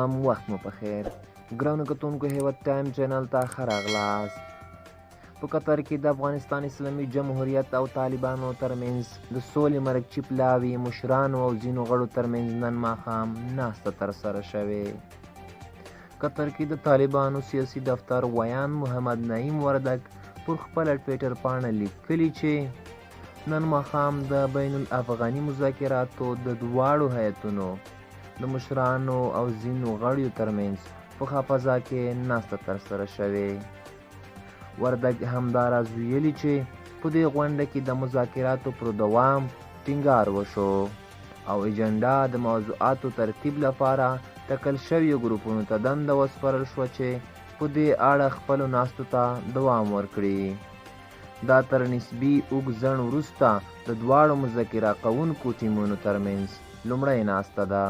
سلام، وخت مو پخیر. ګرانو کتونکو هیواد ټایم چینل ته ښه راغلاست. په قطر کې د افغانستان اسلامي جمهوریت او طالبانو ترمنځ د سولې مرکچي پلاوي مشرانو او ځینو غړو ترمنځ نن ماښام ناسته ترسره شوې. قطر کې د طالبانو سیاسي دفتر ویان محمد نعیم وردک پر خپله ټویټر پاڼه لیکلي چې نن ماښام د بین الافغاني مذاکراتو د دواړو هیئتونو د مشرانو او ځینو غړیو ترمنځ په ښه فضا کې ناسته ترسره شوې. وردک همداراز ویلي چې په دې غونډه کې د مذاکراتو پر دوام ټینګار وشو او ایجنډا د موضوعاتو ترتیب لپاره ټاکل شویو ګروپونو ته دنده وسپارل شوه چې په دې اړه خپلو ناستو ته دوام ورکړي. دا تر نسبي اوږد ځنډ وروسته د دواړو مذاکره کوونکو ټیمونو ترمنځ لومړۍ ناسته ده.